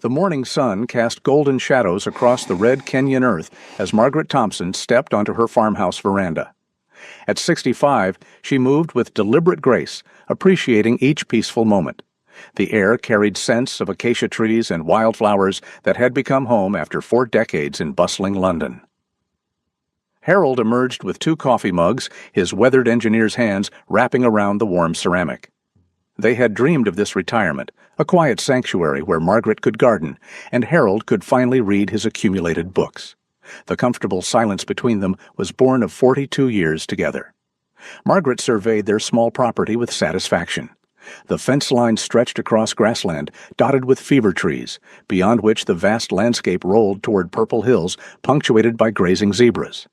The morning sun cast golden shadows across the red Kenyan earth as Margaret Thompson stepped onto her farmhouse veranda. At 65, she moved with deliberate grace, appreciating each peaceful moment. The air carried scents of acacia trees and wildflowers that had become home after 4 decades in bustling London. Harold emerged with 2 coffee mugs, his weathered engineer's hands wrapping around the warm ceramic. They had dreamed of this retirement, a quiet sanctuary where Margaret could garden, and Harold could finally read his accumulated books. The comfortable silence between them was born of 42 years together. Margaret surveyed their small property with satisfaction. The fence line stretched across grassland, dotted with fever trees, beyond which the vast landscape rolled toward purple hills, punctuated by grazing zebras.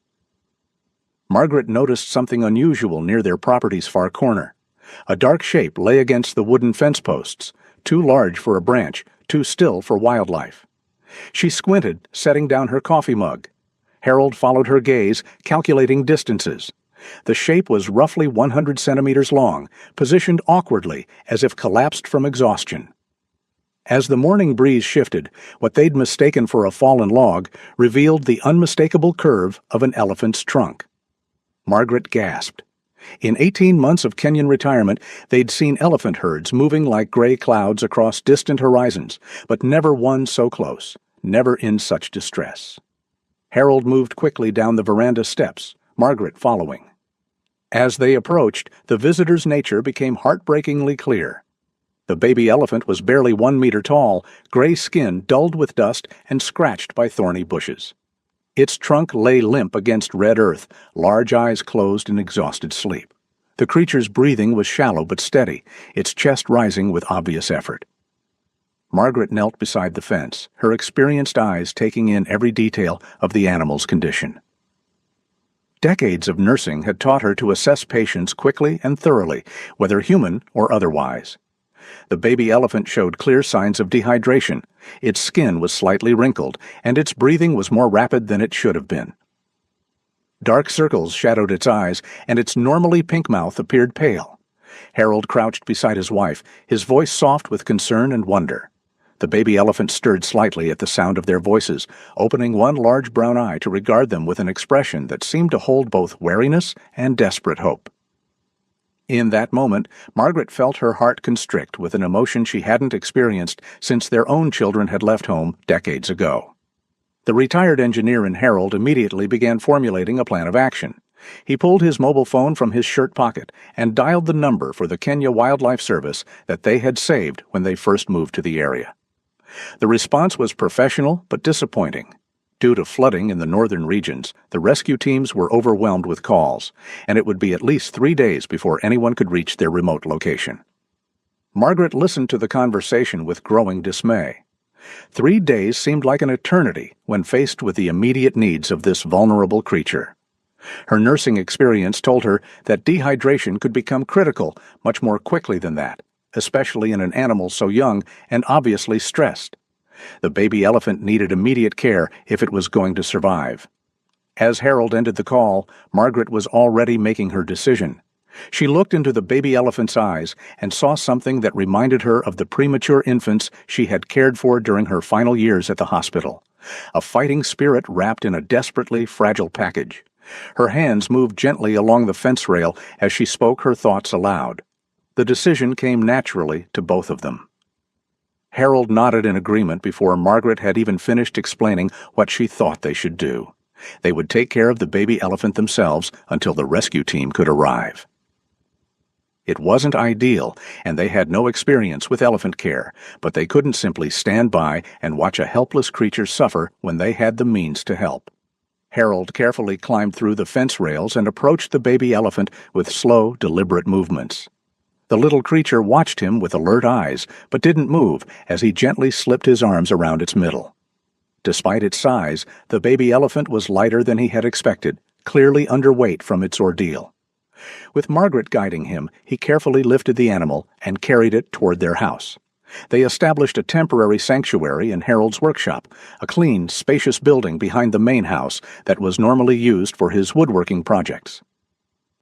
Margaret noticed something unusual near their property's far corner. A dark shape lay against the wooden fence posts, too large for a branch, too still for wildlife. She squinted, setting down her coffee mug. Harold followed her gaze, calculating distances. The shape was roughly 100 centimeters long, positioned awkwardly, as if collapsed from exhaustion. As the morning breeze shifted, what they'd mistaken for a fallen log revealed the unmistakable curve of an elephant's trunk. Margaret gasped. In 18 months of Kenyan retirement, they'd seen elephant herds moving like gray clouds across distant horizons, but never one so close, never in such distress. Harold moved quickly down the veranda steps, Margaret following. As they approached, the visitor's nature became heartbreakingly clear. The baby elephant was barely 1 meter tall, gray skin dulled with dust and scratched by thorny bushes. Its trunk lay limp against red earth, large eyes closed in exhausted sleep. The creature's breathing was shallow but steady, its chest rising with obvious effort. Margaret knelt beside the fence, her experienced eyes taking in every detail of the animal's condition. Decades of nursing had taught her to assess patients quickly and thoroughly, whether human or otherwise. The baby elephant showed clear signs of dehydration. Its skin was slightly wrinkled, and its breathing was more rapid than it should have been. Dark circles shadowed its eyes, and its normally pink mouth appeared pale. Harold crouched beside his wife, his voice soft with concern and wonder. The baby elephant stirred slightly at the sound of their voices, opening one large brown eye to regard them with an expression that seemed to hold both wariness and desperate hope. In that moment, Margaret felt her heart constrict with an emotion she hadn't experienced since their own children had left home decades ago. The retired engineer in Harold immediately began formulating a plan of action. He pulled his mobile phone from his shirt pocket and dialed the number for the Kenya Wildlife Service that they had saved when they first moved to the area. The response was professional but disappointing. Due to flooding in the northern regions, the rescue teams were overwhelmed with calls, and it would be at least 3 days before anyone could reach their remote location. Margaret listened to the conversation with growing dismay. 3 days seemed like an eternity when faced with the immediate needs of this vulnerable creature. Her nursing experience told her that dehydration could become critical much more quickly than that, especially in an animal so young and obviously stressed. The baby elephant needed immediate care if it was going to survive. As Harold ended the call, Margaret was already making her decision. She looked into the baby elephant's eyes and saw something that reminded her of the premature infants she had cared for during her final years at the hospital. A fighting spirit wrapped in a desperately fragile package. Her hands moved gently along the fence rail as she spoke her thoughts aloud. The decision came naturally to both of them. Harold nodded in agreement before Margaret had even finished explaining what she thought they should do. They would take care of the baby elephant themselves until the rescue team could arrive. It wasn't ideal, and they had no experience with elephant care, but they couldn't simply stand by and watch a helpless creature suffer when they had the means to help. Harold carefully climbed through the fence rails and approached the baby elephant with slow, deliberate movements. The little creature watched him with alert eyes, but didn't move as he gently slipped his arms around its middle. Despite its size, the baby elephant was lighter than he had expected, clearly underweight from its ordeal. With Margaret guiding him, he carefully lifted the animal and carried it toward their house. They established a temporary sanctuary in Harold's workshop, a clean, spacious building behind the main house that was normally used for his woodworking projects.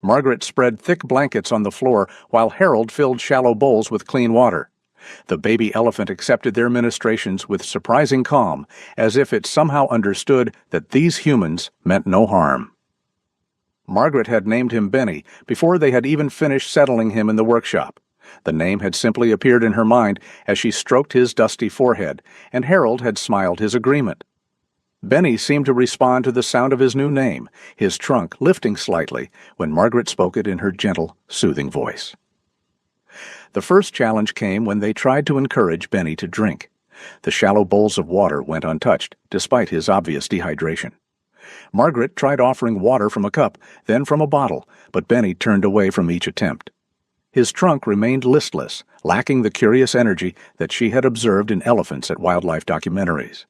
Margaret spread thick blankets on the floor while Harold filled shallow bowls with clean water. The baby elephant accepted their ministrations with surprising calm, as if it somehow understood that these humans meant no harm. Margaret had named him Benny before they had even finished settling him in the workshop. The name had simply appeared in her mind as she stroked his dusty forehead, and Harold had smiled his agreement. Benny seemed to respond to the sound of his new name, his trunk lifting slightly when Margaret spoke it in her gentle, soothing voice. The first challenge came when they tried to encourage Benny to drink. The shallow bowls of water went untouched, despite his obvious dehydration. Margaret tried offering water from a cup, then from a bottle, but Benny turned away from each attempt. His trunk remained listless, lacking the curious energy that she had observed in elephants at wildlife documentaries.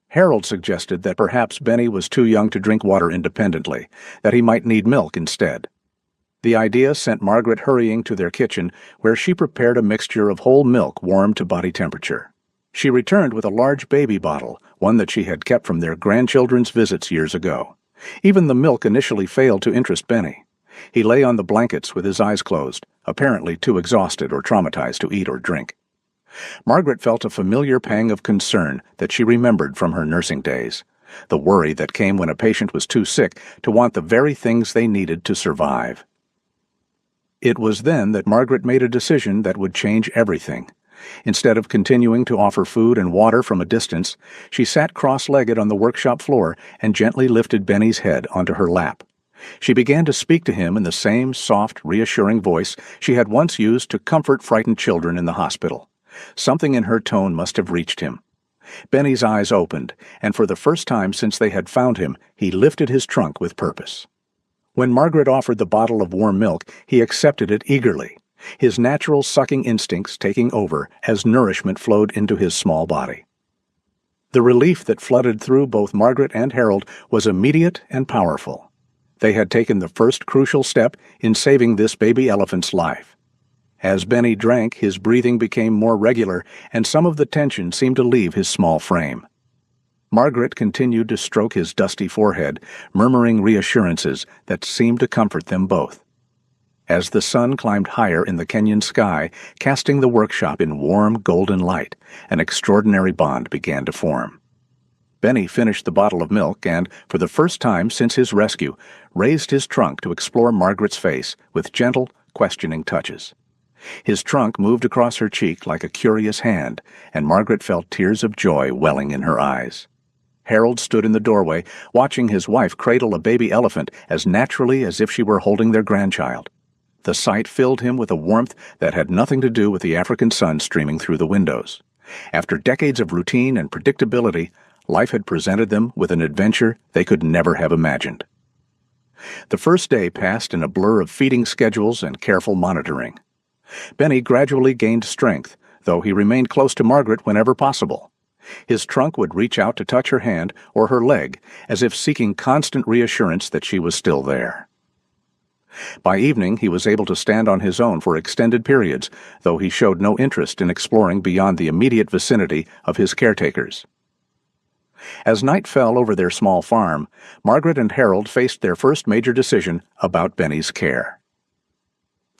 Harold suggested that perhaps Benny was too young to drink water independently, that he might need milk instead. The idea sent Margaret hurrying to their kitchen, where she prepared a mixture of whole milk warmed to body temperature. She returned with a large baby bottle, one that she had kept from their grandchildren's visits years ago. Even the milk initially failed to interest Benny. He lay on the blankets with his eyes closed, apparently too exhausted or traumatized to eat or drink. Margaret felt a familiar pang of concern that she remembered from her nursing days, the worry that came when a patient was too sick to want the very things they needed to survive. It was then that Margaret made a decision that would change everything. Instead of continuing to offer food and water from a distance, she sat cross-legged on the workshop floor and gently lifted Benny's head onto her lap. She began to speak to him in the same soft, reassuring voice she had once used to comfort frightened children in the hospital. Something in her tone must have reached him. Benny's eyes opened, and for the first time since they had found him, he lifted his trunk with purpose. When Margaret offered the bottle of warm milk, he accepted it eagerly, his natural sucking instincts taking over as nourishment flowed into his small body. The relief that flooded through both Margaret and Harold was immediate and powerful. They had taken the first crucial step in saving this baby elephant's life. As Benny drank, his breathing became more regular, and some of the tension seemed to leave his small frame. Margaret continued to stroke his dusty forehead, murmuring reassurances that seemed to comfort them both. As the sun climbed higher in the Kenyan sky, casting the workshop in warm, golden light, an extraordinary bond began to form. Benny finished the bottle of milk and, for the first time since his rescue, raised his trunk to explore Margaret's face with gentle, questioning touches. His trunk moved across her cheek like a curious hand, and Margaret felt tears of joy welling in her eyes. Harold stood in the doorway, watching his wife cradle a baby elephant as naturally as if she were holding their grandchild. The sight filled him with a warmth that had nothing to do with the African sun streaming through the windows. After decades of routine and predictability, life had presented them with an adventure they could never have imagined. The first day passed in a blur of feeding schedules and careful monitoring. Benny gradually gained strength, though he remained close to Margaret whenever possible. His trunk would reach out to touch her hand or her leg, as if seeking constant reassurance that she was still there. By evening, he was able to stand on his own for extended periods, though he showed no interest in exploring beyond the immediate vicinity of his caretakers. As night fell over their small farm, Margaret and Harold faced their first major decision about Benny's care.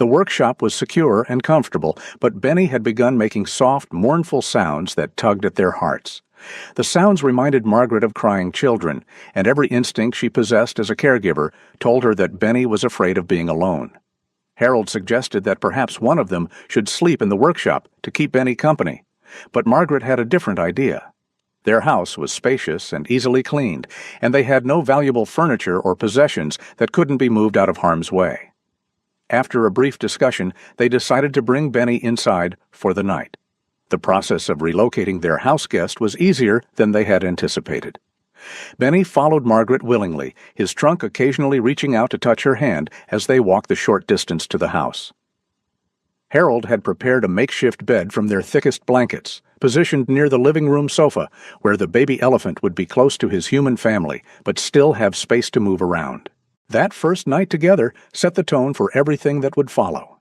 The workshop was secure and comfortable, but Benny had begun making soft, mournful sounds that tugged at their hearts. The sounds reminded Margaret of crying children, and every instinct she possessed as a caregiver told her that Benny was afraid of being alone. Harold suggested that perhaps one of them should sleep in the workshop to keep Benny company, but Margaret had a different idea. Their house was spacious and easily cleaned, and they had no valuable furniture or possessions that couldn't be moved out of harm's way. After a brief discussion, they decided to bring Benny inside for the night. The process of relocating their house guest was easier than they had anticipated. Benny followed Margaret willingly, his trunk occasionally reaching out to touch her hand as they walked the short distance to the house. Harold had prepared a makeshift bed from their thickest blankets, positioned near the living room sofa, where the baby elephant would be close to his human family, but still have space to move around. That first night together set the tone for everything that would follow.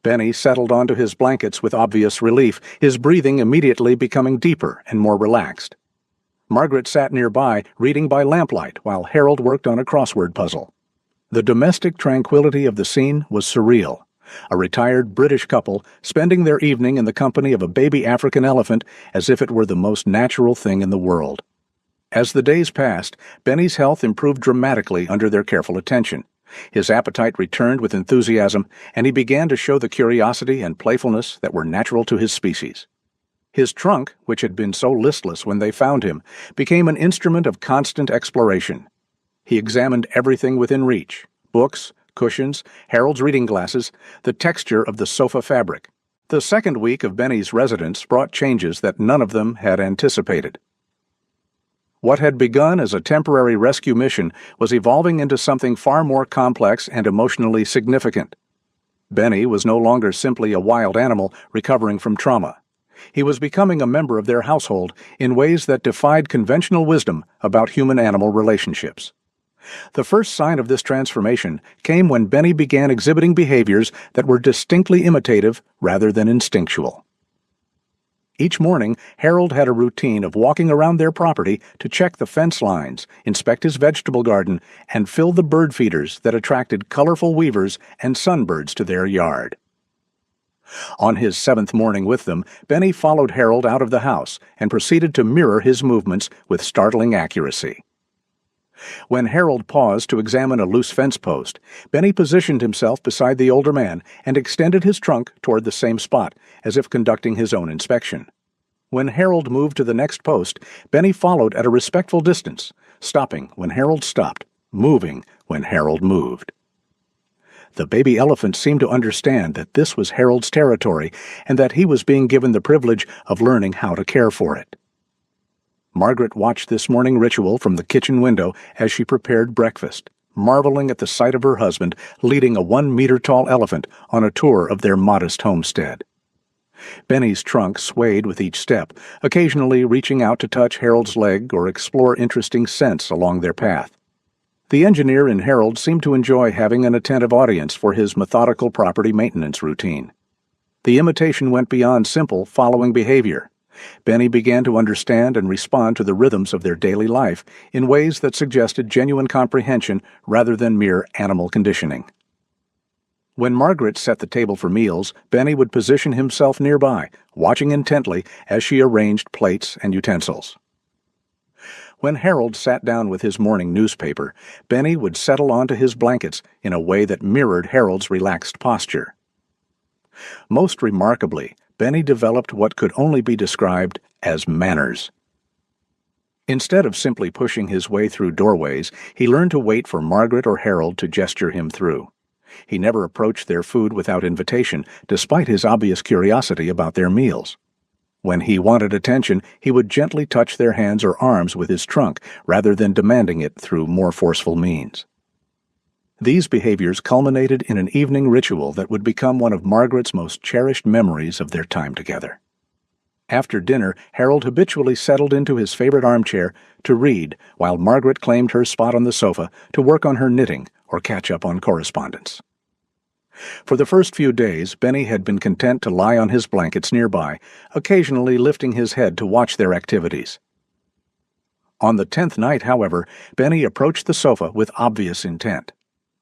Benny settled onto his blankets with obvious relief, his breathing immediately becoming deeper and more relaxed. Margaret sat nearby, reading by lamplight, while Harold worked on a crossword puzzle. The domestic tranquility of the scene was surreal. a retired British couple spending their evening in the company of a baby African elephant as if it were the most natural thing in the world. As the days passed, Benny's health improved dramatically under their careful attention. His appetite returned with enthusiasm, and he began to show the curiosity and playfulness that were natural to his species. His trunk, which had been so listless when they found him, became an instrument of constant exploration. He examined everything within reach: books, cushions, Harold's reading glasses, the texture of the sofa fabric. The second week of Benny's residence brought changes that none of them had anticipated. What had begun as a temporary rescue mission was evolving into something far more complex and emotionally significant. Benny was no longer simply a wild animal recovering from trauma. He was becoming a member of their household in ways that defied conventional wisdom about human-animal relationships. The first sign of this transformation came when Benny began exhibiting behaviors that were distinctly imitative rather than instinctual. Each morning, Harold had a routine of walking around their property to check the fence lines, inspect his vegetable garden, and fill the bird feeders that attracted colorful weavers and sunbirds to their yard. On his seventh morning with them, Benny followed Harold out of the house and proceeded to mirror his movements with startling accuracy. When Harold paused to examine a loose fence post, Benny positioned himself beside the older man and extended his trunk toward the same spot, as if conducting his own inspection. When Harold moved to the next post, Benny followed at a respectful distance, stopping when Harold stopped, moving when Harold moved. The baby elephant seemed to understand that this was Harold's territory and that he was being given the privilege of learning how to care for it. Margaret watched this morning ritual from the kitchen window as she prepared breakfast, marveling at the sight of her husband leading a 1-meter-tall elephant on a tour of their modest homestead. Benny's trunk swayed with each step, occasionally reaching out to touch Harold's leg or explore interesting scents along their path. The engineer in Harold seemed to enjoy having an attentive audience for his methodical property maintenance routine. The imitation went beyond simple following behavior. Benny began to understand and respond to the rhythms of their daily life in ways that suggested genuine comprehension rather than mere animal conditioning. When Margaret set the table for meals, Benny would position himself nearby, watching intently as she arranged plates and utensils. When Harold sat down with his morning newspaper, Benny would settle onto his blankets in a way that mirrored Harold's relaxed posture. Most remarkably, Benny developed what could only be described as manners. Instead of simply pushing his way through doorways, he learned to wait for Margaret or Harold to gesture him through. He never approached their food without invitation, despite his obvious curiosity about their meals. When he wanted attention, he would gently touch their hands or arms with his trunk, rather than demanding it through more forceful means. These behaviors culminated in an evening ritual that would become one of Margaret's most cherished memories of their time together. After dinner, Harold habitually settled into his favorite armchair to read, while Margaret claimed her spot on the sofa to work on her knitting or catch up on correspondence. For the first few days, Benny had been content to lie on his blankets nearby, occasionally lifting his head to watch their activities. On the 10th night, however, Benny approached the sofa with obvious intent.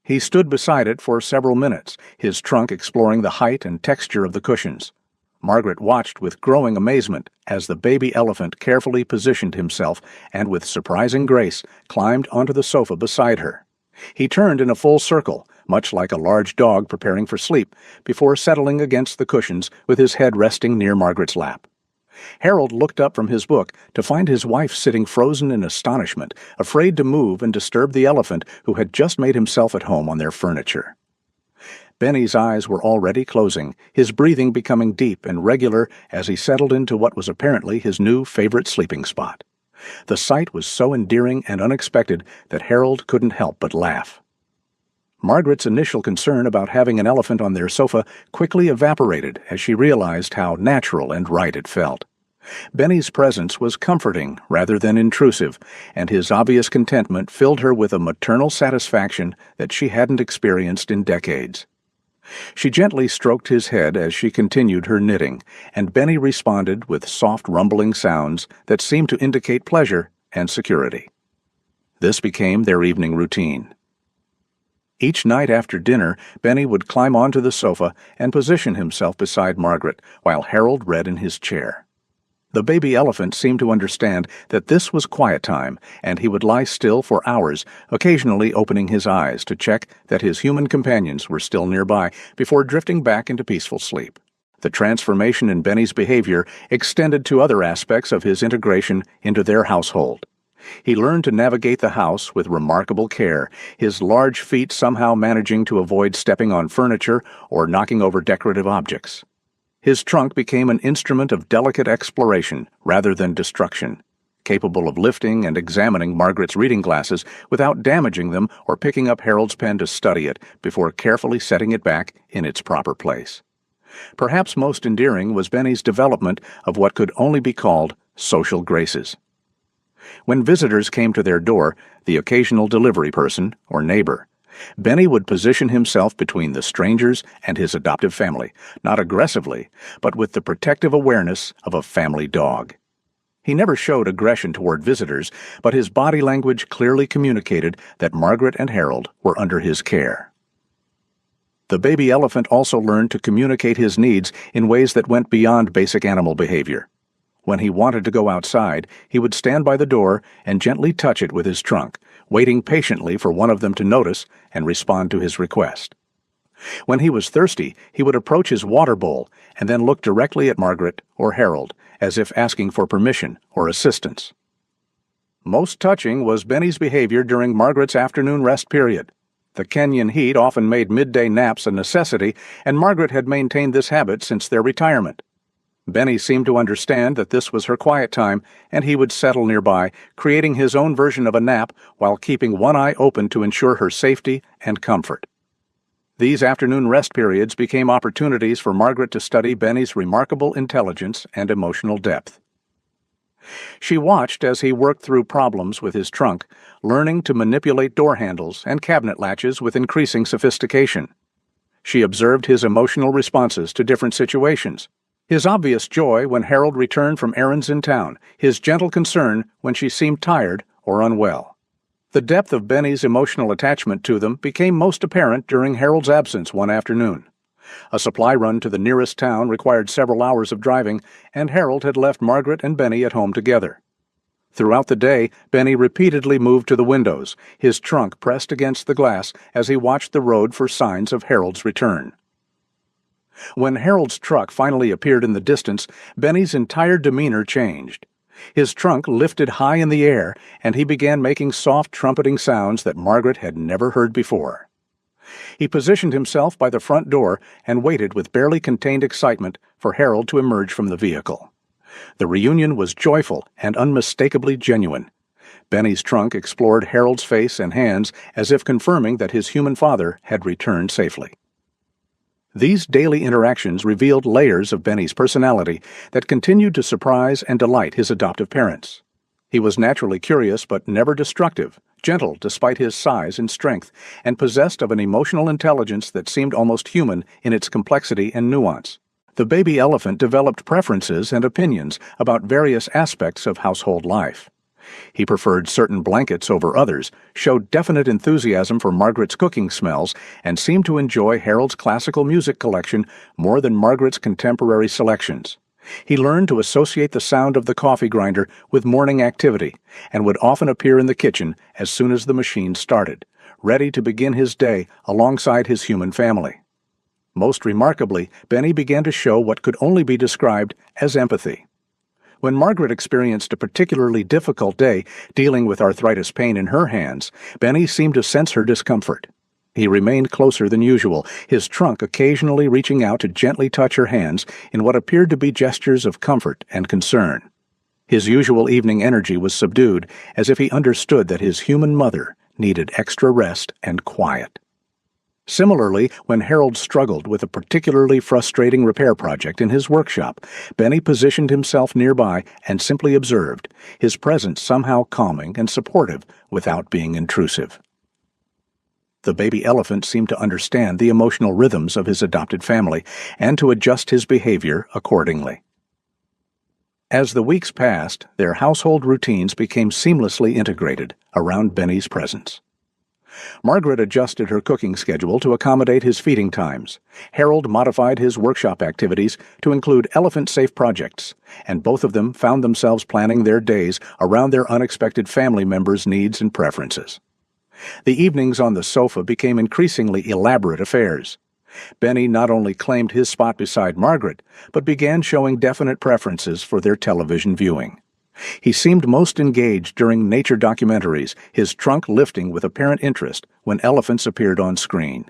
He stood beside it for several minutes, his trunk exploring the height and texture of the cushions. Margaret watched with growing amazement as the baby elephant carefully positioned himself and with surprising grace climbed onto the sofa beside her. He turned in a full circle, much like a large dog preparing for sleep, before settling against the cushions with his head resting near Margaret's lap. Harold looked up from his book to find his wife sitting frozen in astonishment, afraid to move and disturb the elephant who had just made himself at home on their furniture. Benny's eyes were already closing, his breathing becoming deep and regular as he settled into what was apparently his new favorite sleeping spot. The sight was so endearing and unexpected that Harold couldn't help but laugh. Margaret's initial concern about having an elephant on their sofa quickly evaporated as she realized how natural and right it felt. Benny's presence was comforting rather than intrusive, and his obvious contentment filled her with a maternal satisfaction that she hadn't experienced in decades. She gently stroked his head as she continued her knitting, and Benny responded with soft rumbling sounds that seemed to indicate pleasure and security. This became their evening routine. Each night after dinner, Benny would climb onto the sofa and position himself beside Margaret while Harold read in his chair. The baby elephant seemed to understand that this was quiet time, and he would lie still for hours, occasionally opening his eyes to check that his human companions were still nearby before drifting back into peaceful sleep. The transformation in Benny's behavior extended to other aspects of his integration into their household. He learned to navigate the house with remarkable care, his large feet somehow managing to avoid stepping on furniture or knocking over decorative objects. His trunk became an instrument of delicate exploration rather than destruction, capable of lifting and examining Margaret's reading glasses without damaging them or picking up Harold's pen to study it before carefully setting it back in its proper place. Perhaps most endearing was Benny's development of what could only be called social graces. When visitors came to their door, the occasional delivery person or neighbor, Benny would position himself between the strangers and his adoptive family, not aggressively, but with the protective awareness of a family dog. He never showed aggression toward visitors, but his body language clearly communicated that Margaret and Harold were under his care. The baby elephant also learned to communicate his needs in ways that went beyond basic animal behavior. When he wanted to go outside, he would stand by the door and gently touch it with his trunk, waiting patiently for one of them to notice and respond to his request. When he was thirsty, he would approach his water bowl and then look directly at Margaret or Harold, as if asking for permission or assistance. Most touching was Benny's behavior during Margaret's afternoon rest period. The Kenyan heat often made midday naps a necessity, and Margaret had maintained this habit since their retirement. Benny seemed to understand that this was her quiet time, and he would settle nearby, creating his own version of a nap while keeping one eye open to ensure her safety and comfort. These afternoon rest periods became opportunities for Margaret to study Benny's remarkable intelligence and emotional depth. She watched as he worked through problems with his trunk, learning to manipulate door handles and cabinet latches with increasing sophistication. She observed his emotional responses to different situations. His obvious joy when Harold returned from errands in town, his gentle concern when she seemed tired or unwell. The depth of Benny's emotional attachment to them became most apparent during Harold's absence one afternoon. A supply run to the nearest town required several hours of driving, and Harold had left Margaret and Benny at home together. Throughout the day, Benny repeatedly moved to the windows, his trunk pressed against the glass as he watched the road for signs of Harold's return. When Harold's truck finally appeared in the distance, Benny's entire demeanor changed. His trunk lifted high in the air, and he began making soft trumpeting sounds that Margaret had never heard before. He positioned himself by the front door and waited with barely contained excitement for Harold to emerge from the vehicle. The reunion was joyful and unmistakably genuine. Benny's trunk explored Harold's face and hands as if confirming that his human father had returned safely. These daily interactions revealed layers of Benny's personality that continued to surprise and delight his adoptive parents. He was naturally curious but never destructive, gentle despite his size and strength, and possessed of an emotional intelligence that seemed almost human in its complexity and nuance. The baby elephant developed preferences and opinions about various aspects of household life. He preferred certain blankets over others, showed definite enthusiasm for Margaret's cooking smells, and seemed to enjoy Harold's classical music collection more than Margaret's contemporary selections. He learned to associate the sound of the coffee grinder with morning activity, and would often appear in the kitchen as soon as the machine started, ready to begin his day alongside his human family. Most remarkably, Benny began to show what could only be described as empathy. When Margaret experienced a particularly difficult day dealing with arthritis pain in her hands, Benny seemed to sense her discomfort. He remained closer than usual, his trunk occasionally reaching out to gently touch her hands in what appeared to be gestures of comfort and concern. His usual evening energy was subdued, as if he understood that his human mother needed extra rest and quiet. Similarly, when Harold struggled with a particularly frustrating repair project in his workshop, Benny positioned himself nearby and simply observed, his presence somehow calming and supportive without being intrusive. The baby elephant seemed to understand the emotional rhythms of his adopted family and to adjust his behavior accordingly. As the weeks passed, their household routines became seamlessly integrated around Benny's presence. Margaret adjusted her cooking schedule to accommodate his feeding times. Harold modified his workshop activities to include elephant-safe projects, and both of them found themselves planning their days around their unexpected family members' needs and preferences. The evenings on the sofa became increasingly elaborate affairs. Benny not only claimed his spot beside Margaret, but began showing definite preferences for their television viewing. He seemed most engaged during nature documentaries, his trunk lifting with apparent interest when elephants appeared on screen.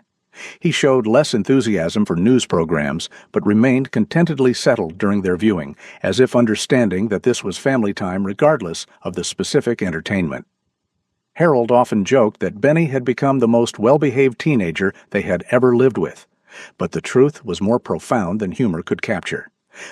He showed less enthusiasm for news programs, but remained contentedly settled during their viewing, as if understanding that this was family time regardless of the specific entertainment. Harold often joked that Benny had become the most well-behaved teenager they had ever lived with, but the truth was more profound than humor could capture.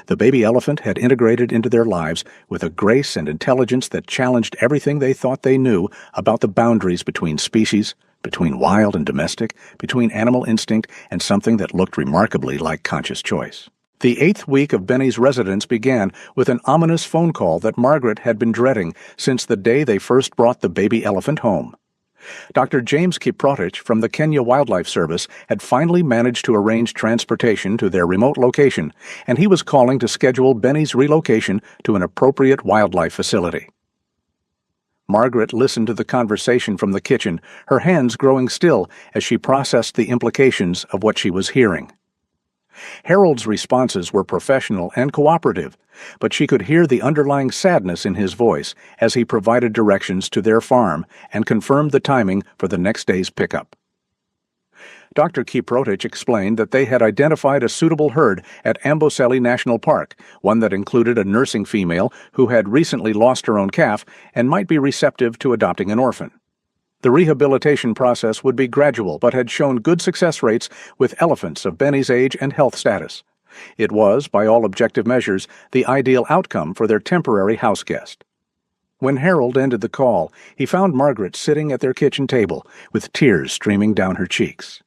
The baby elephant had integrated into their lives with a grace and intelligence that challenged everything they thought they knew about the boundaries between species, between wild and domestic, between animal instinct and something that looked remarkably like conscious choice. The 8th week of Benny's residence began with an ominous phone call that Margaret had been dreading since the day they first brought the baby elephant home. Dr. James Kiprotich from the Kenya Wildlife Service had finally managed to arrange transportation to their remote location, and he was calling to schedule Benny's relocation to an appropriate wildlife facility. Margaret listened to the conversation from the kitchen, her hands growing still as she processed the implications of what she was hearing. Harold's responses were professional and cooperative, but she could hear the underlying sadness in his voice as he provided directions to their farm and confirmed the timing for the next day's pickup. Dr. Kiprotich explained that they had identified a suitable herd at Amboseli National Park, one that included a nursing female who had recently lost her own calf and might be receptive to adopting an orphan. The rehabilitation process would be gradual but had shown good success rates with elephants of Benny's age and health status. It was, by all objective measures, the ideal outcome for their temporary house guest. When Harold ended the call, he found Margaret sitting at their kitchen table with tears streaming down her cheeks.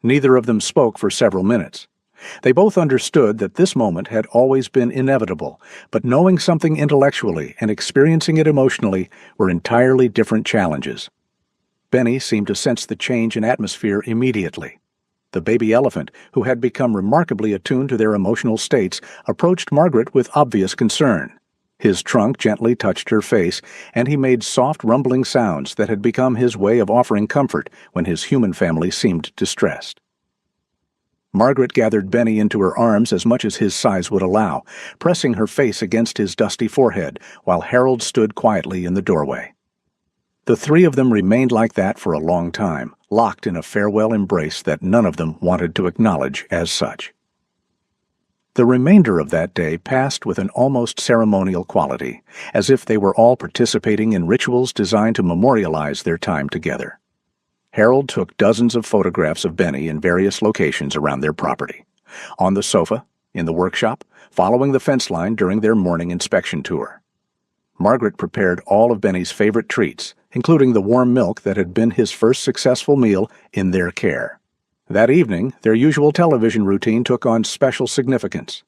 Neither of them spoke for several minutes. They both understood that this moment had always been inevitable, but knowing something intellectually and experiencing it emotionally were entirely different challenges. Benny seemed to sense the change in atmosphere immediately. The baby elephant, who had become remarkably attuned to their emotional states, approached Margaret with obvious concern. His trunk gently touched her face, and he made soft rumbling sounds that had become his way of offering comfort when his human family seemed distressed. Margaret gathered Benny into her arms as much as his size would allow, pressing her face against his dusty forehead while Harold stood quietly in the doorway. The three of them remained like that for a long time, locked in a farewell embrace that none of them wanted to acknowledge as such. The remainder of that day passed with an almost ceremonial quality, as if they were all participating in rituals designed to memorialize their time together. Harold took dozens of photographs of Benny in various locations around their property. On the sofa, in the workshop, following the fence line during their morning inspection tour. Margaret prepared all of Benny's favorite treats, including the warm milk that had been his first successful meal in their care. That evening, their usual television routine took on special significance.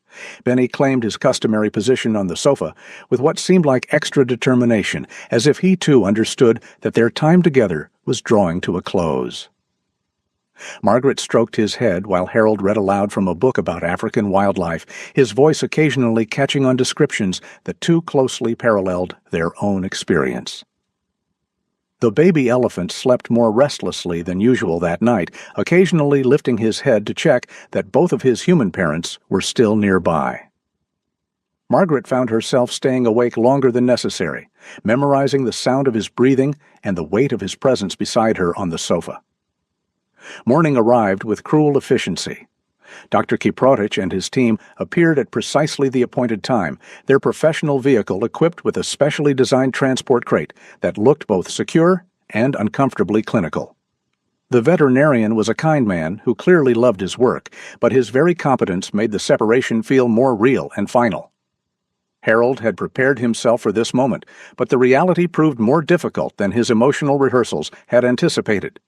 Benny claimed his customary position on the sofa with what seemed like extra determination, as if he too understood that their time together was drawing to a close. Margaret stroked his head while Harold read aloud from a book about African wildlife, his voice occasionally catching on descriptions that too closely paralleled their own experience. The baby elephant slept more restlessly than usual that night, occasionally lifting his head to check that both of his human parents were still nearby. Margaret found herself staying awake longer than necessary, memorizing the sound of his breathing and the weight of his presence beside her on the sofa. Morning arrived with cruel efficiency. Dr. Kiprotich and his team appeared at precisely the appointed time, their professional vehicle equipped with a specially designed transport crate that looked both secure and uncomfortably clinical. The veterinarian was a kind man who clearly loved his work, but his very competence made the separation feel more real and final. Harold had prepared himself for this moment, but the reality proved more difficult than his emotional rehearsals had anticipated.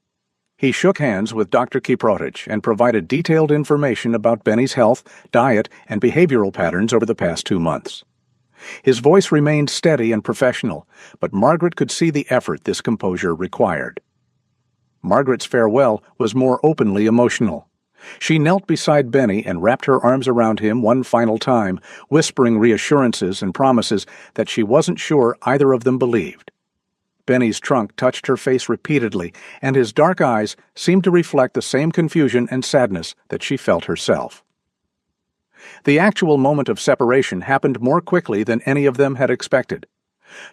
He shook hands with Dr. Kiprotich and provided detailed information about Benny's health, diet, and behavioral patterns over the past 2 months. His voice remained steady and professional, but Margaret could see the effort this composure required. Margaret's farewell was more openly emotional. She knelt beside Benny and wrapped her arms around him one final time, whispering reassurances and promises that she wasn't sure either of them believed. Benny's trunk touched her face repeatedly, and his dark eyes seemed to reflect the same confusion and sadness that she felt herself. The actual moment of separation happened more quickly than any of them had expected.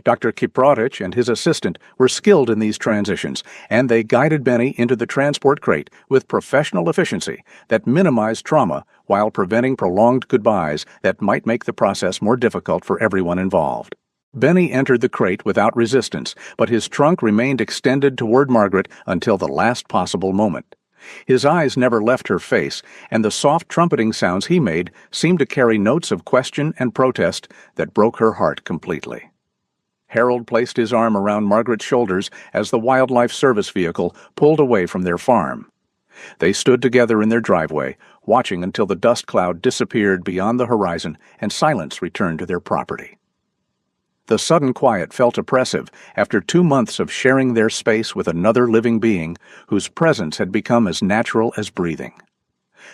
Dr. Kiprotich and his assistant were skilled in these transitions, and they guided Benny into the transport crate with professional efficiency that minimized trauma while preventing prolonged goodbyes that might make the process more difficult for everyone involved. Benny entered the crate without resistance, but his trunk remained extended toward Margaret until the last possible moment. His eyes never left her face, and the soft trumpeting sounds he made seemed to carry notes of question and protest that broke her heart completely. Harold placed his arm around Margaret's shoulders as the wildlife service vehicle pulled away from their farm. They stood together in their driveway, watching until the dust cloud disappeared beyond the horizon and silence returned to their property. The sudden quiet felt oppressive after 2 months of sharing their space with another living being whose presence had become as natural as breathing.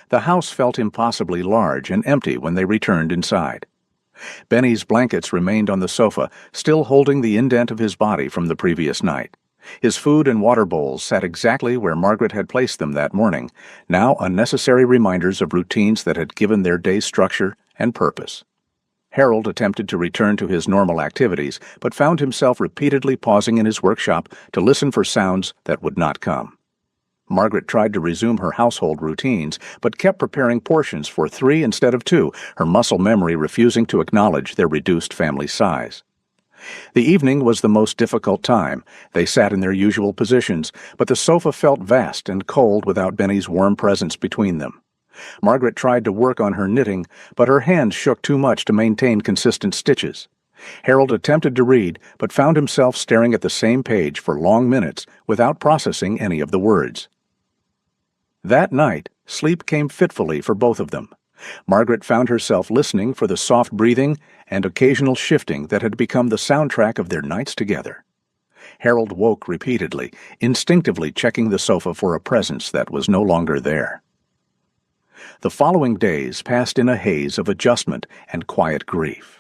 The house felt impossibly large and empty when they returned inside. Benny's blankets remained on the sofa, still holding the indent of his body from the previous night. His food and water bowls sat exactly where Margaret had placed them that morning, now unnecessary reminders of routines that had given their day structure and purpose. Harold attempted to return to his normal activities, but found himself repeatedly pausing in his workshop to listen for sounds that would not come. Margaret tried to resume her household routines, but kept preparing portions for 3 instead of 2, her muscle memory refusing to acknowledge their reduced family size. The evening was the most difficult time. They sat in their usual positions, but the sofa felt vast and cold without Benny's warm presence between them. Margaret tried to work on her knitting, but her hands shook too much to maintain consistent stitches. Harold attempted to read, but found himself staring at the same page for long minutes without processing any of the words. That night, sleep came fitfully for both of them. Margaret found herself listening for the soft breathing and occasional shifting that had become the soundtrack of their nights together. Harold woke repeatedly, instinctively checking the sofa for a presence that was no longer there. The following days passed in a haze of adjustment and quiet grief.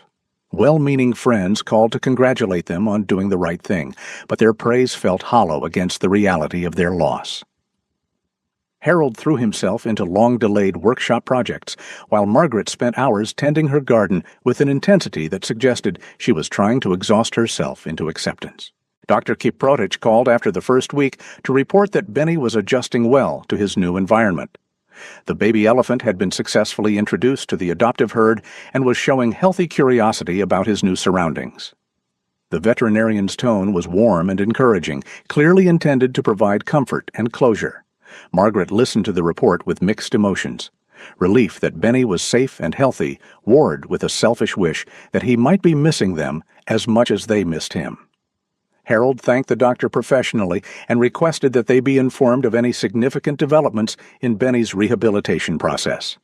Well-meaning friends called to congratulate them on doing the right thing, but their praise felt hollow against the reality of their loss. Harold threw himself into long-delayed workshop projects, while Margaret spent hours tending her garden with an intensity that suggested she was trying to exhaust herself into acceptance. Dr. Kiprotich called after the first week to report that Benny was adjusting well to his new environment. The baby elephant had been successfully introduced to the adoptive herd and was showing healthy curiosity about his new surroundings. The veterinarian's tone was warm and encouraging, clearly intended to provide comfort and closure. Margaret listened to the report with mixed emotions. Relief that Benny was safe and healthy warred with a selfish wish that he might be missing them as much as they missed him. Harold thanked the doctor professionally and requested that they be informed of any significant developments in Benny's rehabilitation process.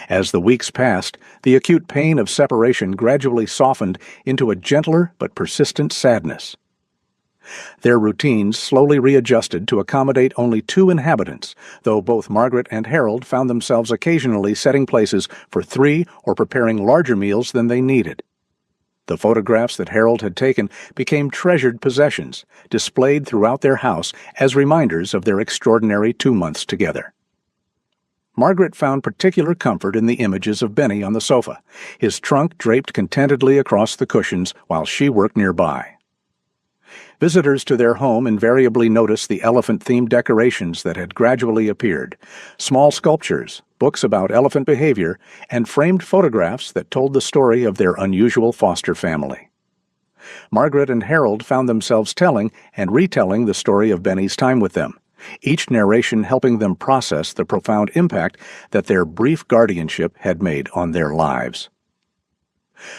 As the weeks passed, the acute pain of separation gradually softened into a gentler but persistent sadness. Their routines slowly readjusted to accommodate only 2 inhabitants, though both Margaret and Harold found themselves occasionally setting places for 3 or preparing larger meals than they needed. The photographs that Harold had taken became treasured possessions, displayed throughout their house as reminders of their extraordinary 2 months together. Margaret found particular comfort in the images of Benny on the sofa, his trunk draped contentedly across the cushions while she worked nearby. Visitors to their home invariably noticed the elephant-themed decorations that had gradually appeared, small sculptures, books about elephant behavior, and framed photographs that told the story of their unusual foster family. Margaret and Harold found themselves telling and retelling the story of Benny's time with them, each narration helping them process the profound impact that their brief guardianship had made on their lives.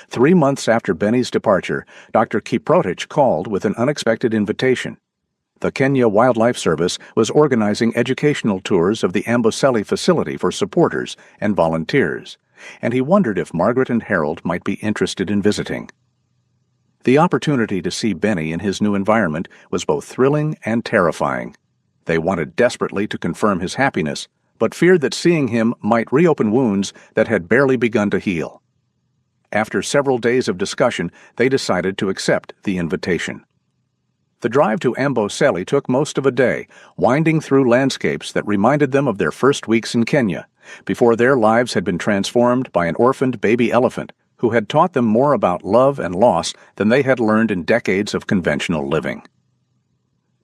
3 months after Benny's departure, Dr. Kiprotich called with an unexpected invitation. The Kenya Wildlife Service was organizing educational tours of the Amboseli facility for supporters and volunteers, and he wondered if Margaret and Harold might be interested in visiting. The opportunity to see Benny in his new environment was both thrilling and terrifying. They wanted desperately to confirm his happiness, but feared that seeing him might reopen wounds that had barely begun to heal. After several days of discussion, they decided to accept the invitation. The drive to Amboseli took most of a day, winding through landscapes that reminded them of their first weeks in Kenya, before their lives had been transformed by an orphaned baby elephant who had taught them more about love and loss than they had learned in decades of conventional living.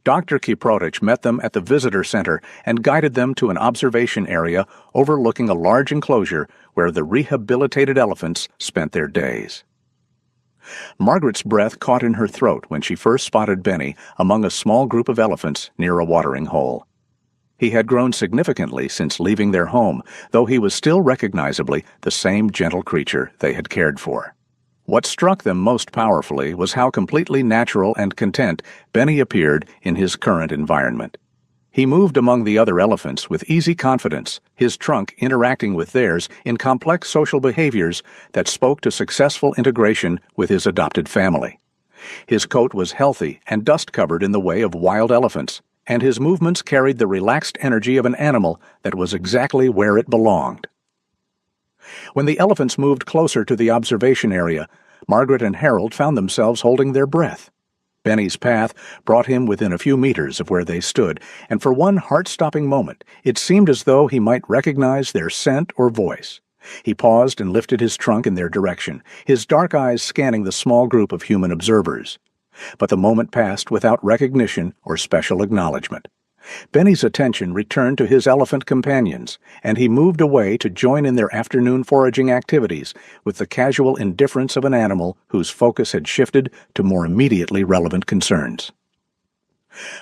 Dr. Kiprotich met them at the visitor center and guided them to an observation area overlooking a large enclosure where the rehabilitated elephants spent their days. Margaret's breath caught in her throat when she first spotted Benny among a small group of elephants near a watering hole. He had grown significantly since leaving their home, though he was still recognizably the same gentle creature they had cared for. What struck them most powerfully was how completely natural and content Benny appeared in his current environment. He moved among the other elephants with easy confidence, his trunk interacting with theirs in complex social behaviors that spoke to successful integration with his adopted family. His coat was healthy and dust-covered in the way of wild elephants, and his movements carried the relaxed energy of an animal that was exactly where it belonged. When the elephants moved closer to the observation area, Margaret and Harold found themselves holding their breath. Benny's path brought him within a few meters of where they stood, and for one heart-stopping moment, it seemed as though he might recognize their scent or voice. He paused and lifted his trunk in their direction, his dark eyes scanning the small group of human observers. But the moment passed without recognition or special acknowledgement. Benny's attention returned to his elephant companions, and he moved away to join in their afternoon foraging activities with the casual indifference of an animal whose focus had shifted to more immediately relevant concerns.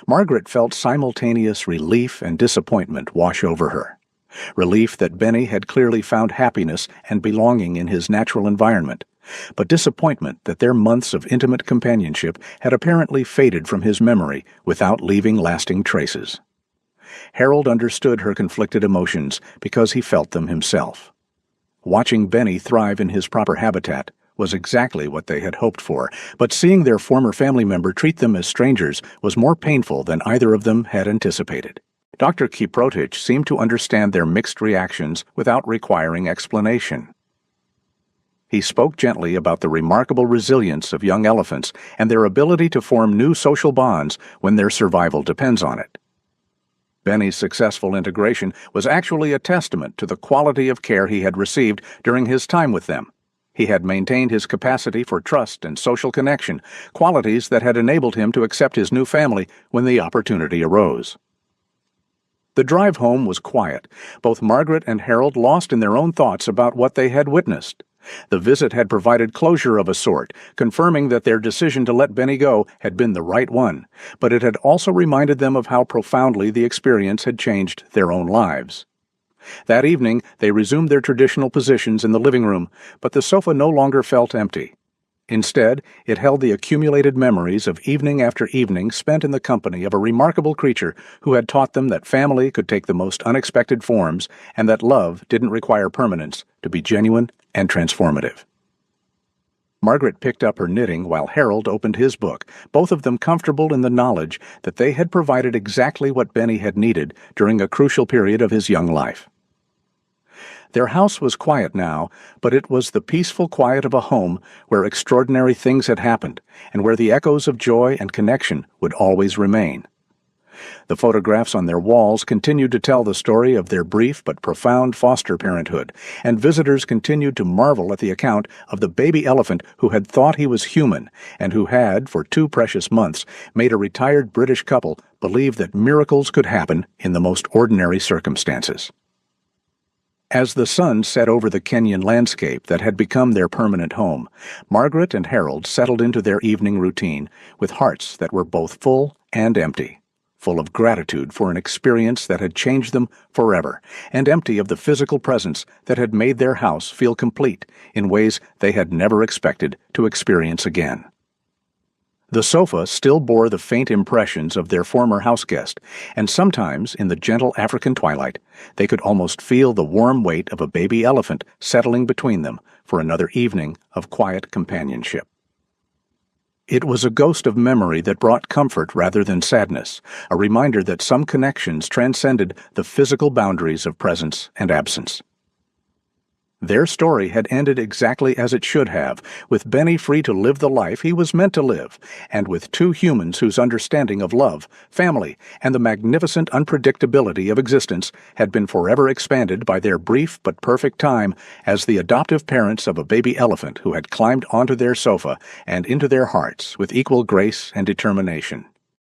Margaret felt simultaneous relief and disappointment wash over her. Relief that Benny had clearly found happiness and belonging in his natural environment, but disappointment that their months of intimate companionship had apparently faded from his memory without leaving lasting traces. Harold understood her conflicted emotions because he felt them himself. Watching Benny thrive in his proper habitat was exactly what they had hoped for, but seeing their former family member treat them as strangers was more painful than either of them had anticipated. Dr. Kiprotich seemed to understand their mixed reactions without requiring explanation. He spoke gently about the remarkable resilience of young elephants and their ability to form new social bonds when their survival depends on it. Benny's successful integration was actually a testament to the quality of care he had received during his time with them. He had maintained his capacity for trust and social connection, qualities that had enabled him to accept his new family when the opportunity arose. The drive home was quiet, both Margaret and Harold lost in their own thoughts about what they had witnessed. The visit had provided closure of a sort, confirming that their decision to let Benny go had been the right one, but it had also reminded them of how profoundly the experience had changed their own lives. That evening, they resumed their traditional positions in the living room, but the sofa no longer felt empty. Instead, it held the accumulated memories of evening after evening spent in the company of a remarkable creature who had taught them that family could take the most unexpected forms and that love didn't require permanence to be genuine and transformative. Margaret picked up her knitting while Harold opened his book, both of them comfortable in the knowledge that they had provided exactly what Benny had needed during a crucial period of his young life. Their house was quiet now, but it was the peaceful quiet of a home where extraordinary things had happened and where the echoes of joy and connection would always remain. The photographs on their walls continued to tell the story of their brief but profound foster parenthood, and visitors continued to marvel at the account of the baby elephant who had thought he was human and who had, for 2 precious months, made a retired British couple believe that miracles could happen in the most ordinary circumstances. As the sun set over the Kenyan landscape that had become their permanent home, Margaret and Harold settled into their evening routine with hearts that were both full and empty, full of gratitude for an experience that had changed them forever, and empty of the physical presence that had made their house feel complete in ways they had never expected to experience again. The sofa still bore the faint impressions of their former houseguest, and sometimes, in the gentle African twilight, they could almost feel the warm weight of a baby elephant settling between them for another evening of quiet companionship. It was a ghost of memory that brought comfort rather than sadness, a reminder that some connections transcended the physical boundaries of presence and absence. Their story had ended exactly as it should have, with Benny free to live the life he was meant to live, and with two humans whose understanding of love, family, and the magnificent unpredictability of existence had been forever expanded by their brief but perfect time as the adoptive parents of a baby elephant who had climbed onto their sofa and into their hearts with equal grace and determination.